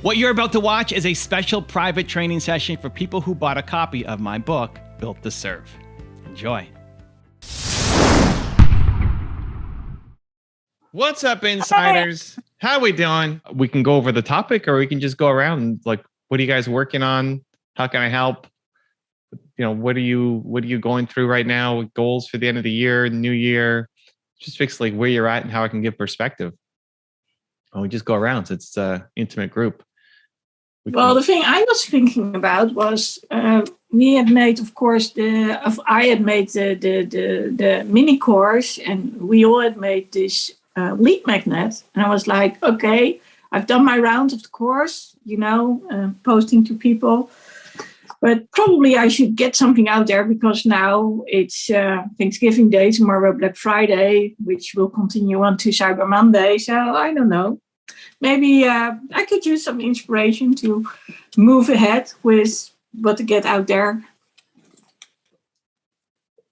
What you're about to watch is a special private training session for people who bought a copy of my book, Built to Serve. Enjoy. What's up, insiders? How we doing? We can go over the topic, or we can just go around. Like, what are you guys working on? How can I help? You know, what are you going through right now? Goals for the end of the year, new year? Just basically where you're at and how I can give perspective. And we just go around. So it's an intimate group. Well, the thing I was thinking about was we had made, of course, I had made the mini course, and we all had made this lead magnet. And I was like, okay, I've done my round of the course, posting to people. But probably I should get something out there, because now it's Thanksgiving Day, tomorrow Black Friday, which will continue on to Cyber Monday. So I don't know. Maybe I could use some inspiration to move ahead with what to get out there.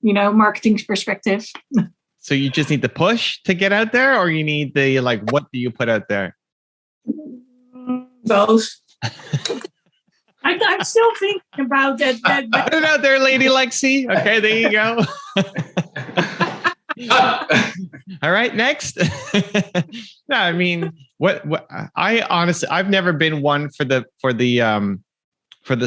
Marketing's perspective. So you just need the push to get out there, or you need the, what do you put out there? Both. I'm still thinking about that. Put it out there, Lady Lexi. Okay, there you go. All right, next. No, I mean, what I honestly, I've never been one for the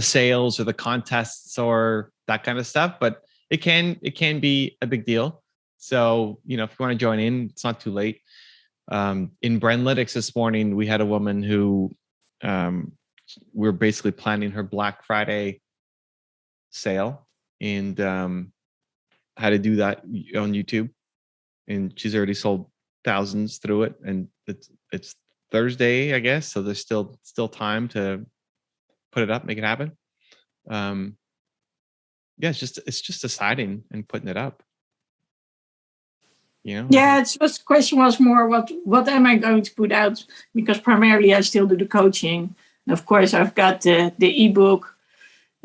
sales or the contests or that kind of stuff, but it can be a big deal. So, if you want to join in, it's not too late. In Brandlytics this morning, we had a woman who we're basically planning her Black Friday sale, and how to do that on YouTube. And she's already sold thousands through it, and it's Thursday, I guess, so there's still time to put it up, make it happen. Yeah, it's just deciding and putting it up. Yeah, the question was more what am I going to put out, because primarily I still do the coaching. And of course, I've got the ebook.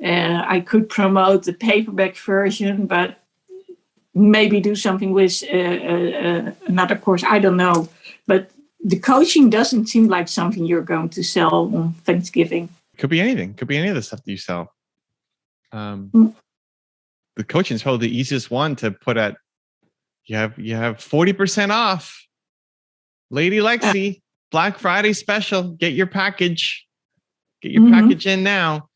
I could promote the paperback version, but maybe do something with another course. I don't know. But the coaching doesn't seem like something you're going to sell on Thanksgiving. Could be anything. Could be any of the stuff that you sell. The coaching is probably the easiest one to put at. You have 40% off. Lady Lexi, Black Friday special. Get your package. Get your package in now.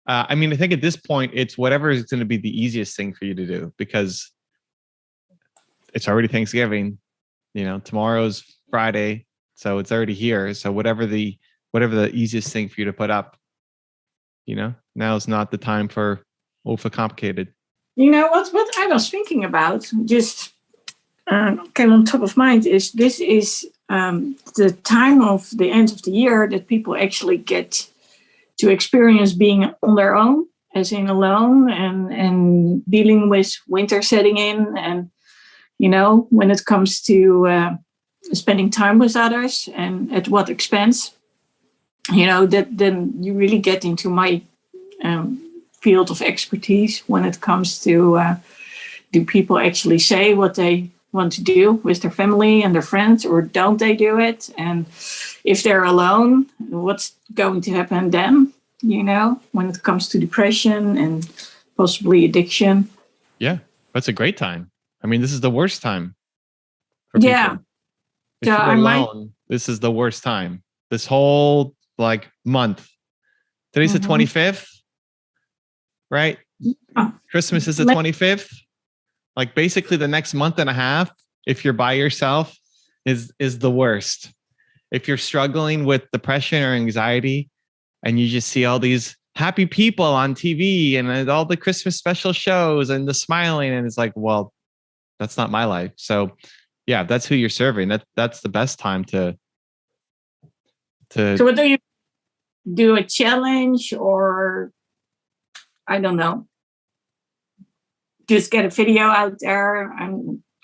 I mean, I think at this point, it's whatever is going to be the easiest thing for you to do, because it's already Thanksgiving. Tomorrow's Friday, so it's already here. So whatever the easiest thing for you to put up, now is not the time for overcomplicated. What I was thinking about, just came on top of mind, is this is the time of the end of the year that people actually get to experience being on their own, as in alone, and dealing with winter setting in, and when it comes to spending time with others, and at what expense, that then you really get into my field of expertise when it comes to do people actually say what they want to do with their family and their friends, or don't they do it? And if they're alone, what's going to happen then, when it comes to depression and possibly addiction? Yeah, that's a great time. I mean, this is the worst time for people. Yeah. If you're alone, this is the worst time. This whole month. Today's the 25th, right? Christmas is the 25th. Basically the next month and a half, if you're by yourself, is the worst. If you're struggling with depression or anxiety, and you just see all these happy people on TV and all the Christmas special shows and the smiling, and it's like, well, that's not my life. So yeah, that's who you're serving. That's the best time to. So what do you do? A challenge, or I don't know, just get a video out there?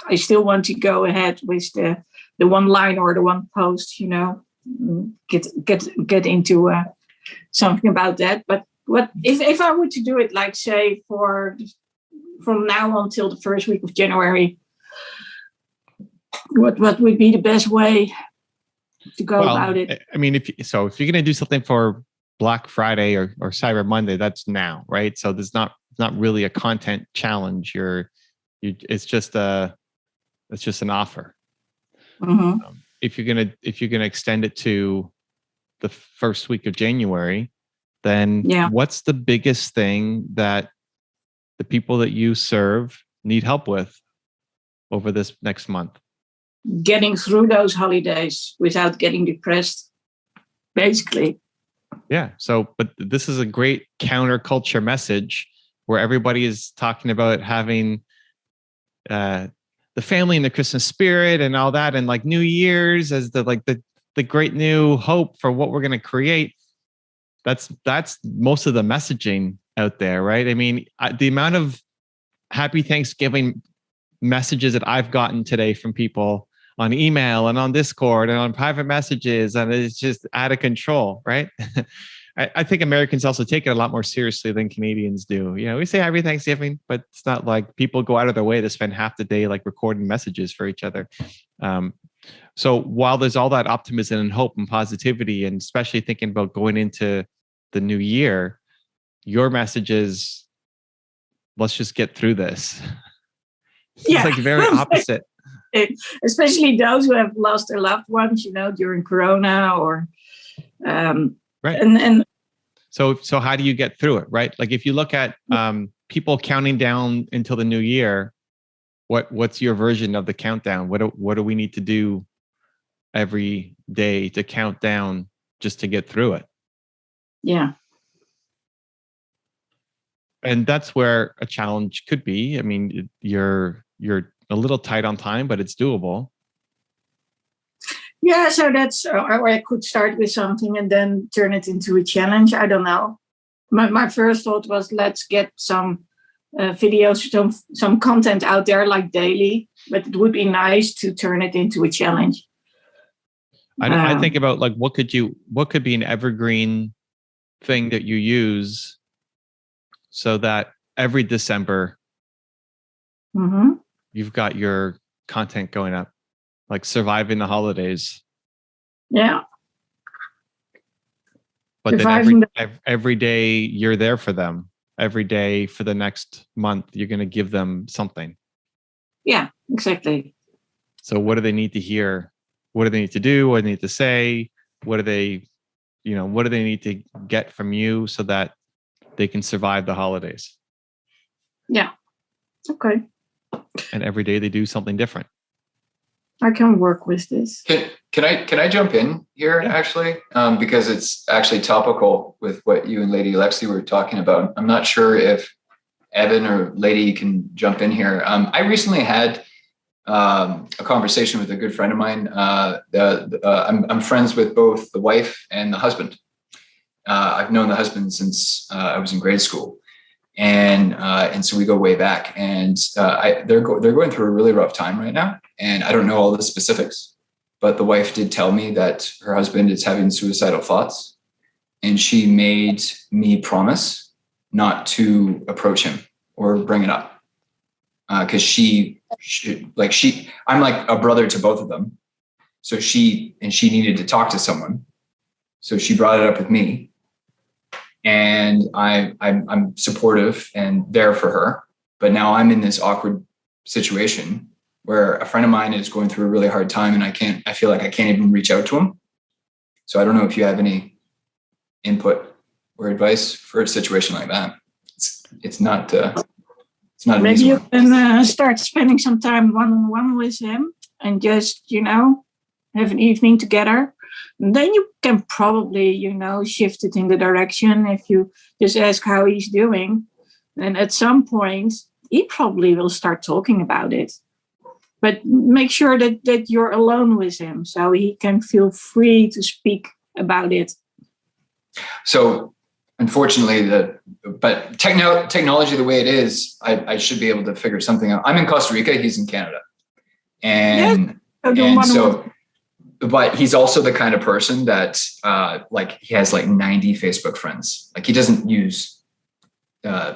I still want to go ahead with the one line or the one post, get into something about that. But what if I were to do it, say from now until the first week of January, what would be the best way to go about it. I mean, if you're going to do something for Black Friday or Cyber Monday, that's now, right? So there's not really a content challenge. It's just an offer. Mm-hmm. If you're gonna extend it to the first week of January, then what's the biggest thing that the people that you serve need help with over this next month? Getting through those holidays without getting depressed, basically. Yeah. So, but this is a great counterculture message where everybody is talking about having the family and the Christmas spirit and all that, and like New Year's as the great new hope for what we're going to create. That's most of the messaging out there, right? I mean, the amount of Happy Thanksgiving messages that I've gotten today from people on email and on Discord and on private messages, and it's just out of control, right? I think Americans also take it a lot more seriously than Canadians do. You know, we say Happy Thanksgiving, but it's not like people go out of their way to spend half the day like recording messages for each other. So while there's all that optimism and hope and positivity, and especially thinking about going into the new year, your message is, let's just get through this. It's like very opposite. Especially those who have lost their loved ones, during Corona or right. And so how do you get through it, right? Like if you look at people counting down until the new year, what's your version of the countdown? What do we need to do every day to count down just to get through it? Yeah. And that's where a challenge could be. I mean, you're a little tight on time, but it's doable. Yeah, so that's, or I could start with something and then turn it into a challenge. I don't know. My first thought was, let's get some videos, some content out there like daily, but it would be nice to turn it into a challenge. I think about like, what could be an evergreen thing that you use so that every December you've got your content going up, like surviving the holidays. Yeah. But then every day you're there for them. Every day for the next month, you're going to give them something. Yeah, exactly. So what do they need to hear? What do they need to do? What do they need to say? What do they need to get from you so that they can survive the holidays? Yeah. Okay. And every day they do something different. I can work with this. Can I jump in here, actually? Because it's actually topical with what you and Lady Alexi were talking about. I'm not sure if Evan or Lady can jump in here. I recently had a conversation with a good friend of mine. I'm friends with both the wife and the husband. I've known the husband since I was in grade school. And so we go way back, and they're going through a really rough time right now. And I don't know all the specifics, but the wife did tell me that her husband is having suicidal thoughts, and she made me promise not to approach him or bring it up. Cause I'm like a brother to both of them. So she needed to talk to someone. So she brought it up with me. And I'm supportive and there for her, but now I'm in this awkward situation where a friend of mine is going through a really hard time, and I feel like I can't even reach out to him. So I don't know if you have any input or advice for a situation like that. It's not maybe you can start spending some time one-on-one with him and just have an evening together. And then you can probably, shift it in the direction if you just ask how he's doing. And at some point, he probably will start talking about it. But make sure that you're alone with him so he can feel free to speak about it. So unfortunately, but technology the way it is, I should be able to figure something out. I'm in Costa Rica, he's in Canada. But he's also the kind of person that he has like 90 Facebook friends. Like he doesn't use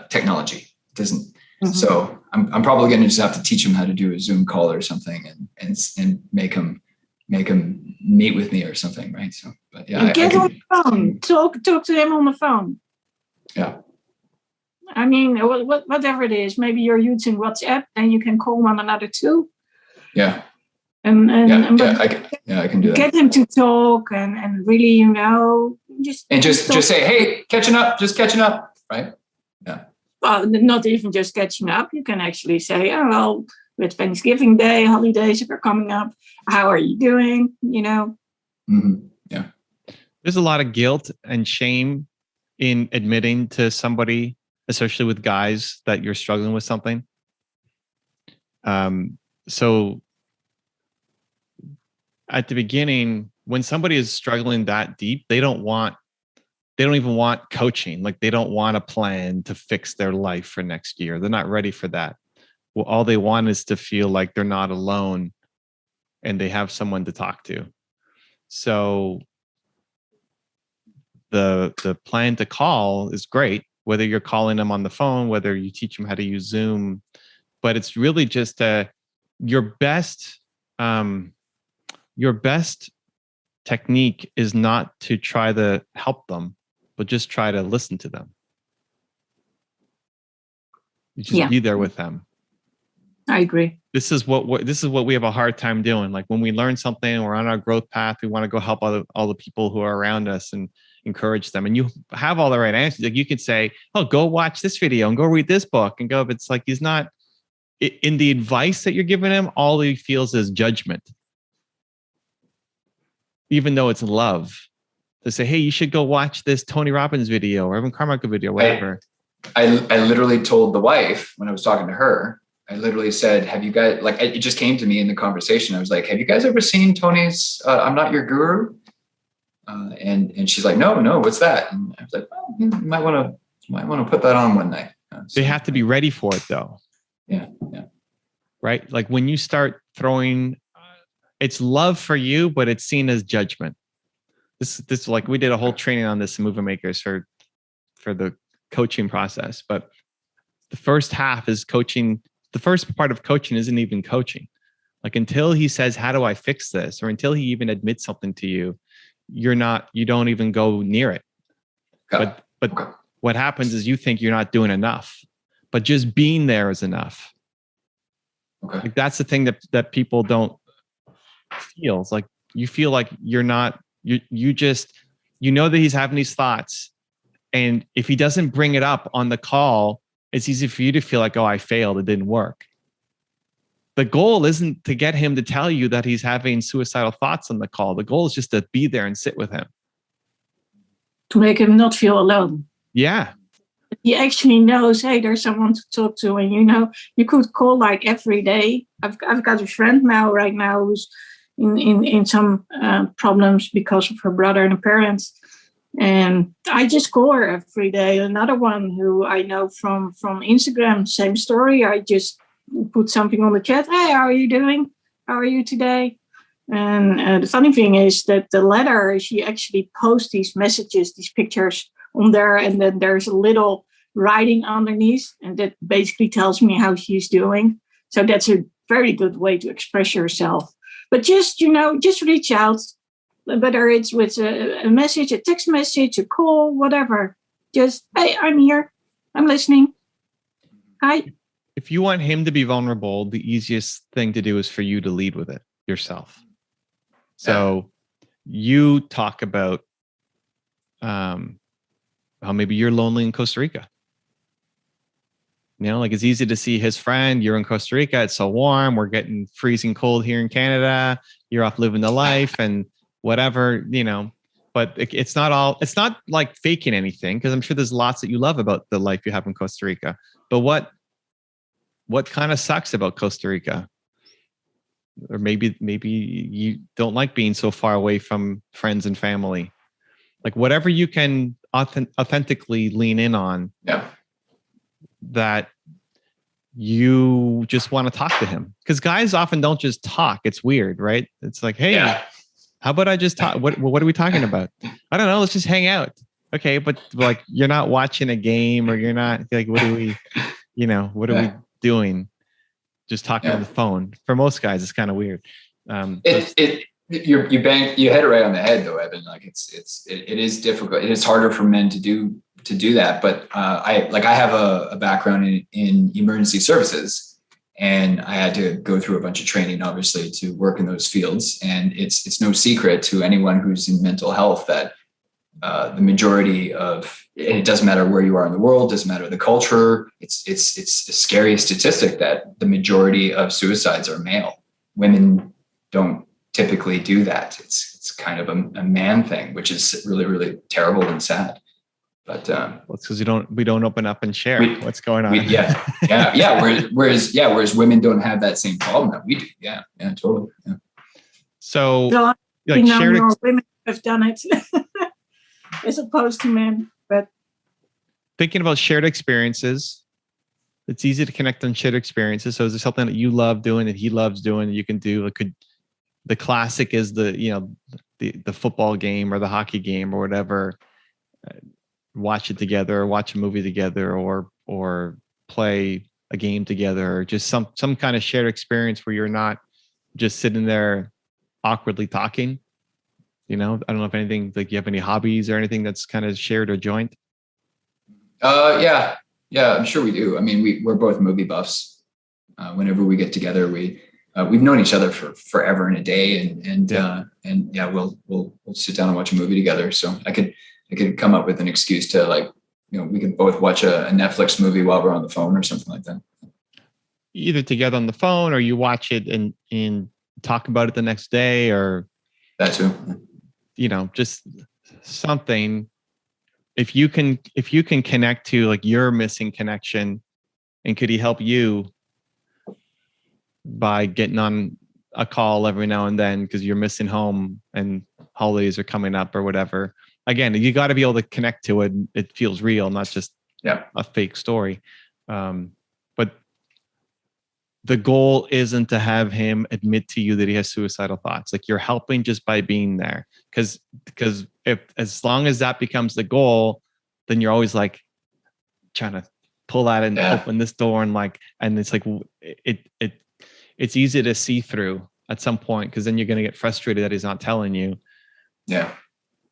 technology. Doesn't. Mm-hmm. So I'm probably going to just have to teach him how to do a Zoom call or something and make him make him meet with me or something, right? So, but yeah, get on the phone. Talk to him on the phone. Yeah. I mean, whatever it is, maybe you're using WhatsApp, and you can call one another too. Yeah. I can do that. Get him to talk and really, just say, hey, catching up, right? Yeah. Well, not even just catching up. You can actually say, oh, well, with Thanksgiving Day, holidays are coming up. How are you doing? Mm-hmm. Yeah. There's a lot of guilt and shame in admitting to somebody, especially with guys, that you're struggling with something. So at the beginning, when somebody is struggling that deep, they don't even want coaching. Like, they don't want a plan to fix their life for next year. They're not ready for that. Well, all they want is to feel like they're not alone and they have someone to talk to. So the plan to call is great, whether you're calling them on the phone, whether you teach them how to use Zoom, but it's really just your best technique is not to try to help them, but just try to listen to them. You just be there with them. I agree. This is what we have a hard time doing. Like, when we learn something, we're on our growth path, we want to go help all the people who are around us and encourage them. And you have all the right answers. Like, you could say, oh, go watch this video and go read this book and go, but it's like, he's not in the advice that you're giving him. All he feels is judgment, even though it's love. To say, hey, you should go watch this Tony Robbins video or Evan Carmichael video, whatever. I literally told the wife when I was talking to her, I literally said, have you guys, like, it just came to me in the conversation. I was like, have you guys ever seen Tony's I'm Not Your Guru? And she's like, no, what's that? And I was like, well, you might want to put that on one night. They have to be ready for it, though. Yeah. Right? Like, when you start throwing, it's love for you, but it's seen as judgment. This like, we did a whole training on this in Movement Makers for the coaching process, but the first half is coaching. The first part of coaching isn't even coaching. Like, until he says, how do I fix this? Or until he even admits something to you, you don't even go near it. But what happens is you think you're not doing enough, but just being there is enough. Okay. Like, that's the thing that people don't feel. It's like, you feel like you're not, you know that he's having these thoughts. And if he doesn't bring it up on the call, it's easy for you to feel like, oh, I failed. It didn't work. The goal isn't to get him to tell you that he's having suicidal thoughts on the call. The goal is just to be there and sit with him. To make him not feel alone. Yeah. He actually knows, hey, there's someone to talk to. And, you could call like every day. I've got a friend right now who's in some problems because of her brother and her parents. And I just call her every day. Another one who I know from Instagram, same story. I just put something on the chat. Hey, how are you doing? How are you today? And the funny thing is that the letter, she actually posts these messages, these pictures on there. And then there's a little writing underneath. And that basically tells me how she's doing. So that's a very good way to express yourself. But just reach out. Whether it's with a message, a text message, a call, whatever. Just, hey, I'm here. I'm listening. Hi. If you want him to be vulnerable, the easiest thing to do is for you to lead with it yourself. So you talk about how maybe you're lonely in Costa Rica. Like, it's easy to see his friend. You're in Costa Rica. It's so warm. We're getting freezing cold here in Canada. You're off living the life and whatever, but it's not like faking anything, because I'm sure there's lots that you love about the life you have in Costa Rica. But what kind of sucks about Costa Rica? Or maybe you don't like being so far away from friends and family. Like, whatever you can authentically lean in on, that you just want to talk to him. Because guys often don't just talk. It's weird, right? It's like, hey, how about I just talk? What are we talking about? I don't know. Let's just hang out. Okay, but like, you're not watching a game, or you're not like, what are we doing? Just talking on the phone. For most guys, it's kind of weird. You hit it right on the head though, Evan. Like it is difficult. It is harder for men to do that. But I have a background in emergency services, and I had to go through a bunch of training, obviously, to work in those fields. And it's no secret to anyone who's in mental health that the majority of, and it doesn't matter where you are in the world, doesn't matter the culture. It's a scary statistic that the majority of suicides are male. Women don't typically do that. It's kind of a man thing, which is really, really terrible and sad. But well, it's because we don't open up and share what's going on. Whereas women don't have that same problem that we do. Yeah, totally. Yeah. So, like more women have done it as opposed to men. But thinking about shared experiences, it's easy to connect on shared experiences. So, is there something that you love doing that he loves doing that you can do? The classic is the football game or the hockey game or whatever. Watch it together, or watch a movie together, or play a game together, or just some kind of shared experience where you're not just sitting there awkwardly talking. I don't know if anything, like, you have any hobbies or anything that's kind of shared or joint. Yeah, I'm sure we do. I mean, we're both movie buffs. Whenever we get together, we've known each other for forever and a day, and we'll sit down and watch a movie together. So I could come up with an excuse to, we could both watch a Netflix movie while we're on the phone or something like that. Either together on the phone, or you watch it and talk about it the next day, or that too. Just something. If you can connect to, like, your missing connection, and could he help you by getting on a call every now and then because you're missing home and holidays are coming up or whatever. Again, you got to be able to connect to it. It feels real, not just a fake story. But the goal isn't to have him admit to you that he has suicidal thoughts. Like, you're helping just by being there. Because as long as that becomes the goal, then you're always like trying to pull at it and open this door, and it's like it's easy to see through at some point, because then you're going to get frustrated that he's not telling you. Yeah.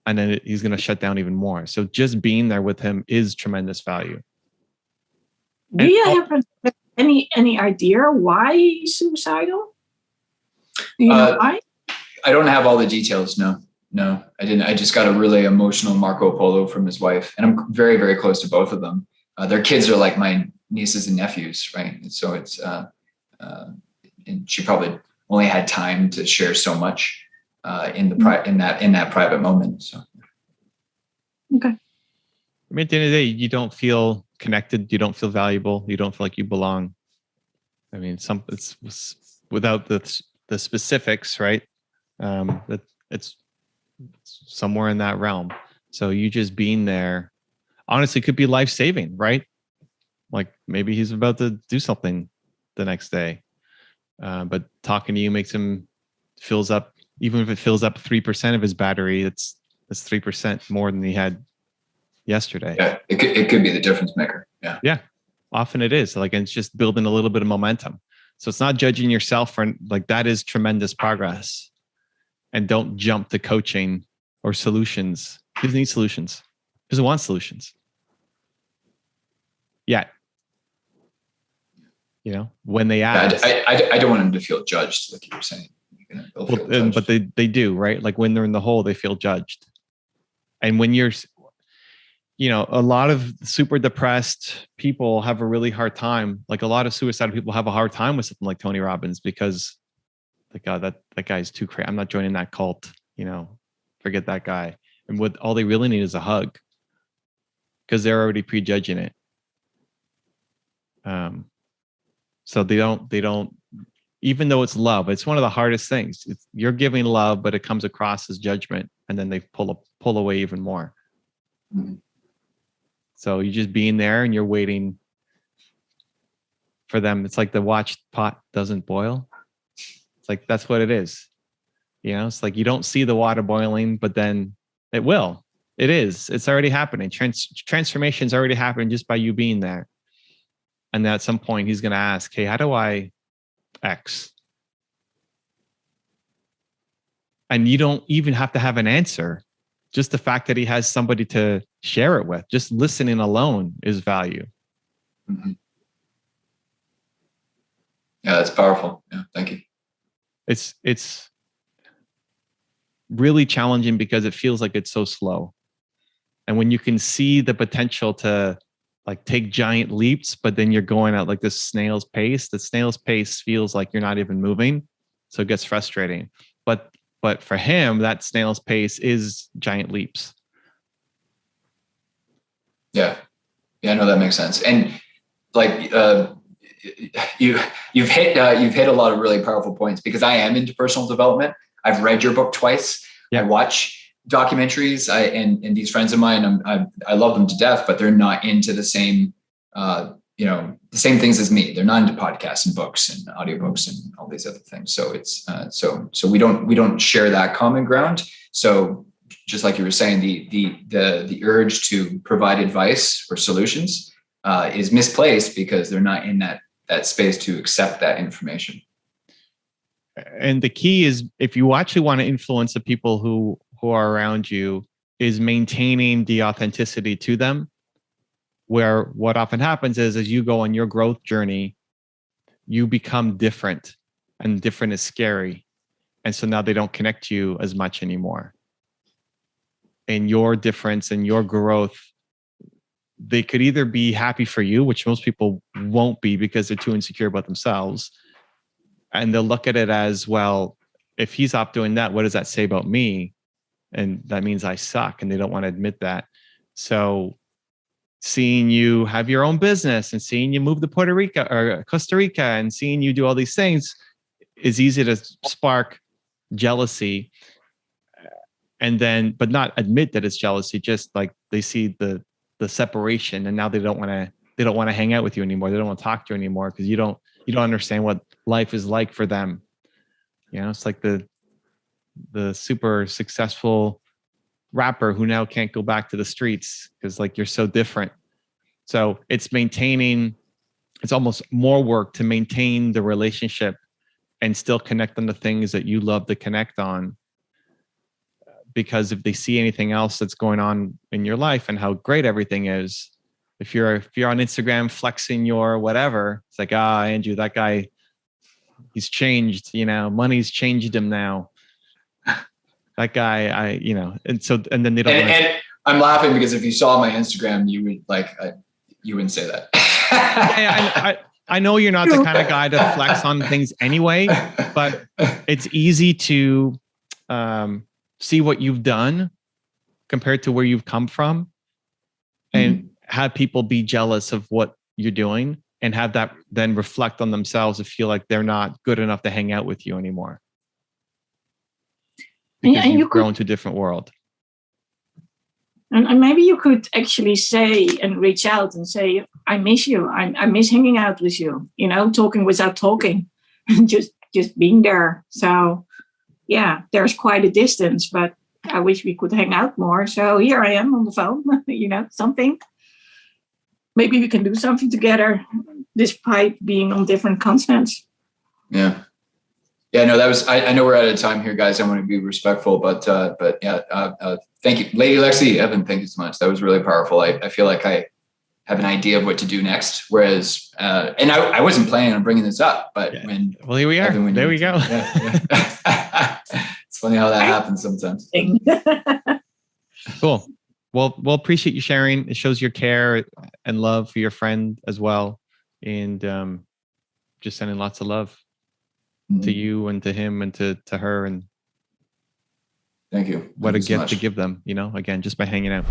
And then he's going to shut down even more. So just being there with him is tremendous value. Do you have any idea why he's suicidal? Do you know why? I don't have all the details. No, I didn't. I just got a really emotional Marco Polo from his wife, and I'm very, very close to both of them. Their kids are like my nieces and nephews, right? And so it's, and she probably only had time to share so much in that private moment. So, okay. I mean, at the end of the day, you don't feel connected. You don't feel valuable. You don't feel like you belong. I mean, it's without the specifics, right? That it's somewhere in that realm. So you just being there, honestly, could be life-saving, right? Like, maybe he's about to do something the next day, but talking to you makes him fills up. Even if it fills up 3% of his battery, that's 3% more than he had yesterday. Yeah, it could be the difference maker. Yeah. Yeah. Often it is. Like, it's just building a little bit of momentum. So it's not judging yourself for, like, that is tremendous progress. And don't jump to coaching or solutions. He doesn't need solutions. He doesn't want solutions. Yeah. When they ask. I don't want him to feel judged, like you were saying. But they do, right? Like, when they're in the hole, they feel judged. And when you're, a lot of super depressed people have a really hard time. Like, a lot of suicidal people have a hard time with something like Tony Robbins, because, like, God, that guy's too crazy. I'm not joining that cult. Forget that guy. And what all they really need is a hug, because they're already prejudging it. So they don't. Even though it's love, it's one of the hardest things. You're giving love, but it comes across as judgment, and then they pull away even more. Mm-hmm. So you're just being there, and you're waiting for them. It's like the watch pot doesn't boil. It's like, that's what it is. It's like, you don't see the water boiling, but then it will. It is. It's already happening. Transformation's already happening just by you being there. And at some point, he's going to ask, hey, how do I X? And you don't even have to have an answer. Just the fact that he has somebody to share it with, just listening alone is value. Mm-hmm. Yeah, that's powerful. Yeah, thank you. It's really challenging because it feels like it's so slow. And when you can see the potential to like take giant leaps, but then you're going at like this snail's pace, the snail's pace feels like you're not even moving. So it gets frustrating. But for him, that snail's pace is giant leaps. Yeah. Yeah, no, that makes sense. And like you've hit a lot of really powerful points, because I am into personal development. I've read your book twice. Yeah. I watch documentaries. And these friends of mine, I love them to death, but they're not into the same the same things as me. They're not into podcasts and books and audiobooks and all these other things. So it's so we don't share that common ground. So just like you were saying, the urge to provide advice or solutions is misplaced because they're not in that space to accept that information. And the key is, if you actually want to influence the people who are around you, is maintaining the authenticity to them. Where what often happens is, as you go on your growth journey, you become different, and different is scary. And so now they don't connect to you as much anymore. And your difference and your growth, they could either be happy for you, which most people won't be because they're too insecure about themselves. And they'll look at it as, well, if he's off doing that, what does that say about me? And that means I suck, and they don't want to admit that. So seeing you have your own business and seeing you move to Puerto Rico or Costa Rica and seeing you do all these things is easy to spark jealousy, and then, but not admit that it's jealousy. Just like they see the separation, and now they don't want to hang out with you anymore. They don't want to talk to you anymore because you don't understand what life is like for them. It's like the super successful rapper who now can't go back to the streets because like you're so different. So it's almost more work to maintain the relationship and still connect on the things that you love to connect on. Because if they see anything else that's going on in your life and how great everything is, if you're on Instagram flexing your whatever, it's like, Andrew, that guy, he's changed, money's changed him now. That guy, and then they don't. And I'm laughing because if you saw my Instagram, you would you wouldn't say that. I know you're not the kind of guy to flex on things anyway, but it's easy to see what you've done compared to where you've come from, and have people be jealous of what you're doing, and have that then reflect on themselves and feel like they're not good enough to hang out with you anymore. Because you've grown to a different world. And maybe you could actually say and reach out and say, I miss you. I miss hanging out with you, talking without talking, and just being there. So yeah, there's quite a distance, but I wish we could hang out more. So here I am on the phone, something. Maybe we can do something together despite being on different continents. Yeah. Yeah, no, that was, I know we're out of time here, guys. I want to be respectful, but yeah, thank you. Lady Lexi, Evan, thank you so much. That was really powerful. I feel like I have an idea of what to do next. Whereas, and I wasn't planning on bringing this up, but well, here we are. Evan, there we go. Yeah. It's funny how that happens sometimes. Cool. Well, appreciate you sharing. It shows your care and love for your friend as well. And just sending lots of love to you and to him and to her. And thank you. What a gift to give them, again, just by hanging out.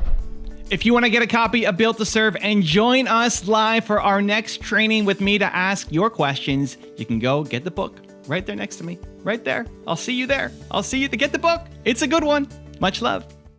If you want to get a copy of Built to Serve and join us live for our next training with me to ask your questions, you can go get the book right there next to me, right there. I'll see you there. I'll see you to get the book. It's a good one. Much love.